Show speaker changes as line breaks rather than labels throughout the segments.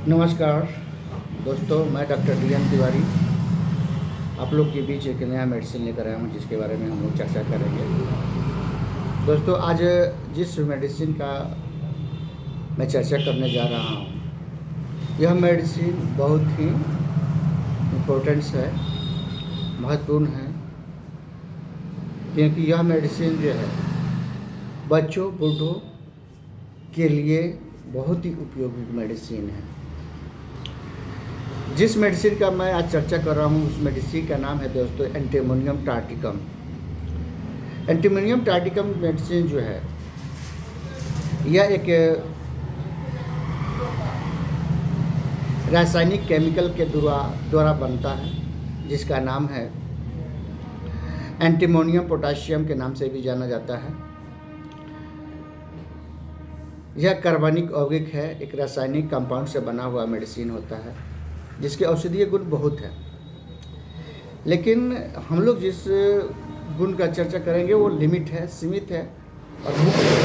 नमस्कार दोस्तों, मैं डॉक्टर डी.एन. तिवारी आप लोग के बीच एक नया मेडिसिन लेकर आया हूँ, जिसके बारे में हम लोग चर्चा करेंगे। दोस्तों, आज जिस मेडिसिन का मैं चर्चा करने जा रहा हूँ, यह मेडिसिन बहुत ही इम्पोर्टेंस है, महत्वपूर्ण है, क्योंकि यह मेडिसिन जो है बच्चों बूढ़ों के लिए बहुत ही उपयोगी मेडिसिन है। जिस मेडिसिन का मैं आज चर्चा कर रहा हूँ, उस मेडिसिन का नाम है दोस्तों एंटीमोनियम टार्टिकम। एंटीमोनियम टार्टिकम मेडिसिन जो है यह एक रासायनिक केमिकल के द्वारा बनता है, जिसका नाम है एंटीमोनियम पोटाशियम के नाम से भी जाना जाता है। यह कार्बनिक यौगिक है, एक रासायनिक कंपाउंड से बना हुआ मेडिसिन होता है, जिसके औषधीय गुण बहुत है। लेकिन हम लोग जिस गुण का चर्चा करेंगे वो लिमिट है, सीमित है और मुख्य है।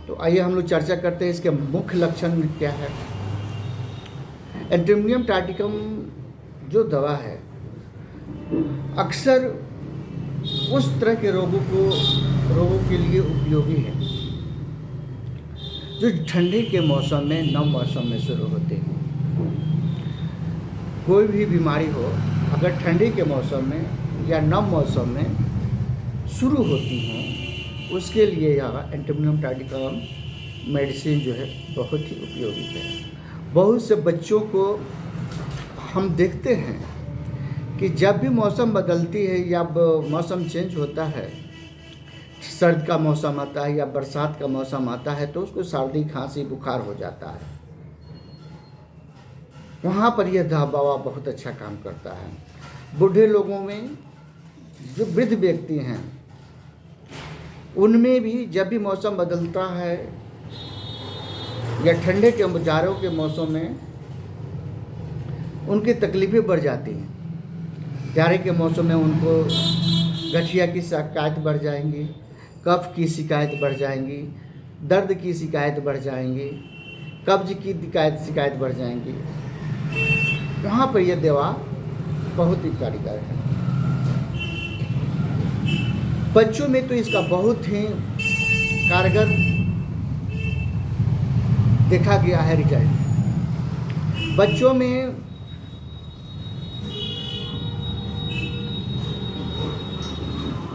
तो आइए हम लोग चर्चा करते हैं इसके मुख्य लक्षण क्या है। एंटीमोनियम टार्टिकम जो दवा है अक्सर उस तरह के रोगों के लिए उपयोगी है जो ठंडी के मौसम में, नम मौसम में शुरू होते हैं। कोई भी बीमारी हो, अगर ठंडी के मौसम में या नम मौसम में शुरू होती हैं, उसके लिए यह एंटीमोनियम टार्टिकम मेडिसिन जो है बहुत ही उपयोगी है। बहुत से बच्चों को हम देखते हैं कि जब भी मौसम बदलती है या मौसम चेंज होता है, सर्द का मौसम आता है या बरसात का मौसम आता है, तो उसको सर्दी खांसी बुखार हो जाता है। वहाँ पर यह दवा बहुत अच्छा काम करता है। बूढ़े लोगों में, जो वृद्ध व्यक्ति हैं, उनमें भी जब भी मौसम बदलता है या ठंडे के जाड़ों के मौसम में उनकी तकलीफ़ें बढ़ जाती हैं। जाड़े के मौसम में उनको गठिया की शिकायत बढ़ जाएंगी, कफ की शिकायत बढ़ जाएंगी, दर्द की शिकायत बढ़ जाएंगी, कब्ज की शिकायत बढ़ जाएंगी। वहाँ पर यह दवा बहुत ही कारगर है। बच्चों में तो इसका बहुत ही कारगर देखा गया है रिजल्ट। बच्चों में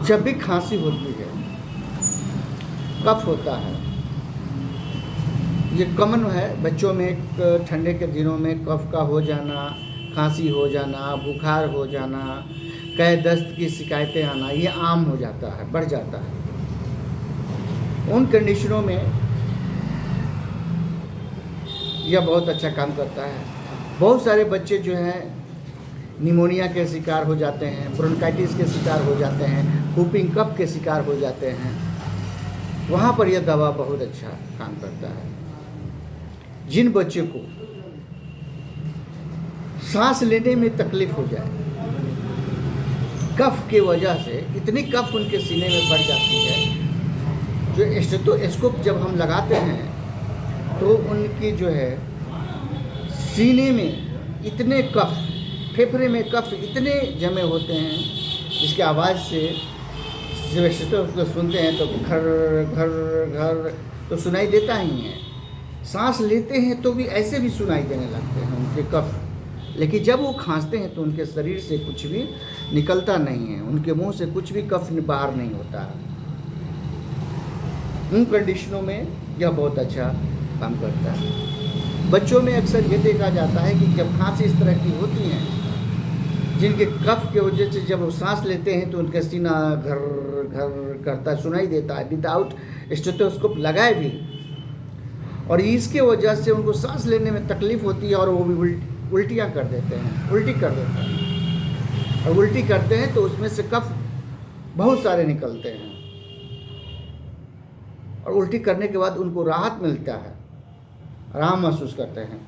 जब भी खांसी होती है, कफ होता है, ये कॉमन है बच्चों में। ठंडे के दिनों में कफ का हो जाना, खांसी हो जाना, बुखार हो जाना, कै दस्त की शिकायतें आना, ये आम हो जाता है, बढ़ जाता है। उन कंडीशनों में यह बहुत अच्छा काम करता है। बहुत सारे बच्चे जो हैं निमोनिया के शिकार हो जाते हैं, ब्रोंकाइटिस के शिकार हो जाते हैं, कूपिंग कफ के शिकार हो जाते हैं। वहाँ पर यह दवा बहुत अच्छा काम करता है। जिन बच्चे को सांस लेने में तकलीफ हो जाए, कफ के वजह से इतनी कफ उनके सीने में बढ़ जाती है, जो स्टेथोस्कोप जब हम लगाते हैं तो उनकी जो है सीने में इतने कफ, फेफड़े में कफ इतने जमे होते हैं, जिसकी आवाज़ से जब स्टेथोस्कोप सुनते हैं तो घर घर घर तो सुनाई देता ही है। सांस लेते हैं तो भी ऐसे भी सुनाई देने लगते हैं उनके कफ। लेकिन जब वो खांसते हैं तो उनके शरीर से कुछ भी निकलता नहीं है, उनके मुंह से कुछ भी कफ बाहर नहीं होता है। उन कंडीशनों में यह बहुत अच्छा काम करता है। बच्चों में अक्सर ये देखा जाता है कि जब खांसी इस तरह की होती हैं, जिनके कफ के वजह से जब वो सांस लेते हैं तो उनका सीना घर घर करता सुनाई देता है, विदाउट स्टेथोस्कोप लगाए भी। और इसके वजह से उनको सांस लेने में तकलीफ होती है और वो भी उल्टियाँ कर देते हैं, उल्टी कर देते हैं। और उल्टी करते हैं तो उसमें से कफ बहुत सारे निकलते हैं, और उल्टी करने के बाद उनको राहत मिलता है, आराम महसूस करते हैं।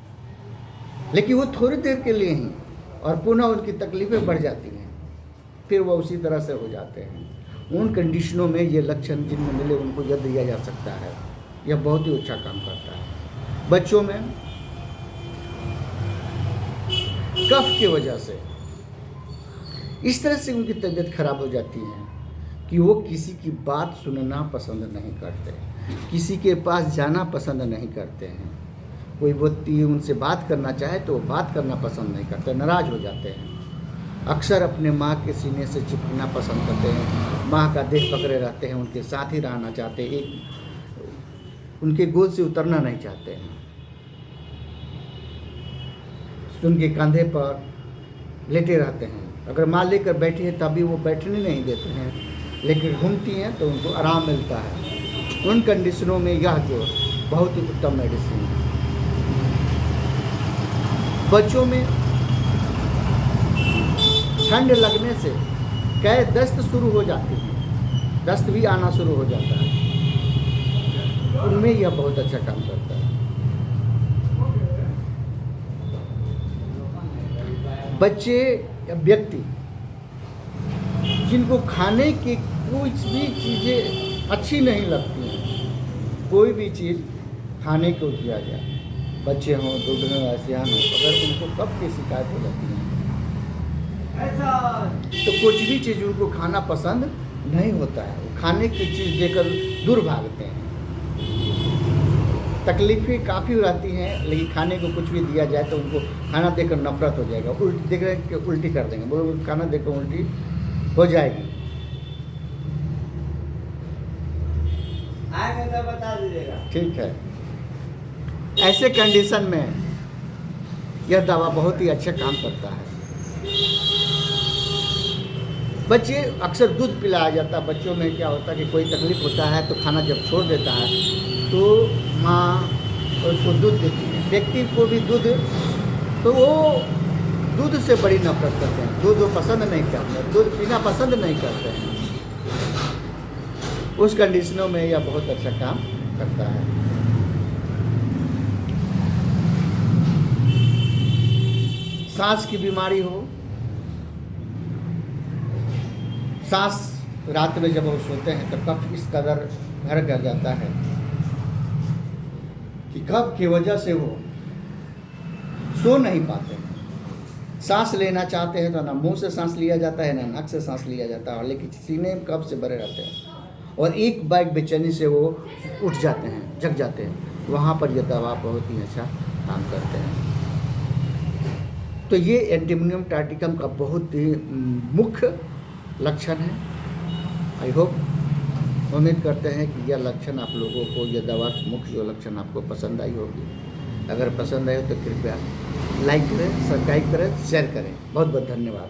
लेकिन वो थोड़ी देर के लिए ही, और पुनः उनकी तकलीफ़ें बढ़ जाती हैं, फिर वो उसी तरह से हो जाते हैं। उन कंडीशनों में ये लक्षण जिनमें मिले उनको यह दिया जा सकता है। यह बहुत ही अच्छा काम करता है। बच्चों में कफ की वजह से इस तरह से उनकी तबीयत खराब हो जाती है कि वो किसी की बात सुनना पसंद नहीं करते, किसी के पास जाना पसंद नहीं करते हैं। कोई व्यक्ति उनसे बात करना चाहे तो वो बात करना पसंद नहीं करते, नाराज़ हो जाते हैं। अक्सर अपने माँ के सीने से चिपकना पसंद करते हैं, माँ का देह पकड़े रहते हैं, उनके साथ ही रहना चाहते हैं, एक उनके गोद से उतरना नहीं चाहते हैं। उनके कंधे पर लेटे रहते हैं, अगर माँ लेकर बैठी है तभी वो बैठने नहीं देते हैं, लेकिन घूमती हैं तो उनको आराम मिलता है। उन कंडीशनों में यह जो बहुत ही उत्तम मेडिसिन है। बच्चों में ठंड लगने से कै दस्त शुरू हो जाती है, दस्त भी आना शुरू हो जाता है, उनमें यह बहुत अच्छा काम करता है। बच्चे या व्यक्ति जिनको खाने की कोई भी चीज़ें अच्छी नहीं लगती हैं, कोई भी चीज़ खाने को दिया जाए, बच्चे हों, दूध में आसियान हो, अगर उनको कब की शिकायत हो जाती है तो कुछ भी चीज़ उनको खाना पसंद नहीं होता है, वो खाने की चीज़ देकर दूर भागते हैं। तकलीफ़ें काफ़ी रहती हैं, लेकिन खाने को कुछ भी दिया जाए तो उनको खाना देकर नफरत हो जाएगा, उल्टी देख रहे हैं कि उल्टी कर देंगे, बोलो खाना देकर उल्टी हो जाएगी।
आएंगे तो बता दीजिएगा।
ठीक है, ऐसे कंडीशन में यह दवा बहुत ही अच्छा काम करता है। बच्चे अक्सर दूध पिलाया जाता है, बच्चों में क्या होता है कि कोई तकलीफ होता है तो खाना जब छोड़ देता है तो माँ उसको दूध देती है, व्यक्ति को भी दूध, तो वो दूध से बड़ी नफरत करते हैं, दूध वो पसंद नहीं करते, दूध पीना पसंद नहीं करते हैं। उस कंडीशनों में यह बहुत अच्छा काम करता है। सांस की बीमारी हो, सांस रात में जब वो सोते हैं तो कफ इस कदर भर कर जाता है कि कफ की वजह से वो सो नहीं पाते हैं। सांस लेना चाहते हैं तो ना मुंह से सांस लिया जाता है, ना नाक से सांस लिया जाता है, लेकिन सीने में कफ से भरे रहते हैं और एक बाइक बेचैनी से वो उठ जाते हैं, जग जाते हैं। वहाँ पर यह दवा बहुत ही अच्छा काम करते हैं। तो ये एंटीमोनियम टार्टिकम का बहुत ही मुख्य लक्षण है। आई होप, उम्मीद करते हैं कि यह लक्षण आप लोगों को, यह दवा की मुख्य जो लक्षण आपको पसंद आई होगी। अगर पसंद आए तो कृपया लाइक करें, सब्सक्राइब करें, शेयर करें। बहुत बहुत धन्यवाद।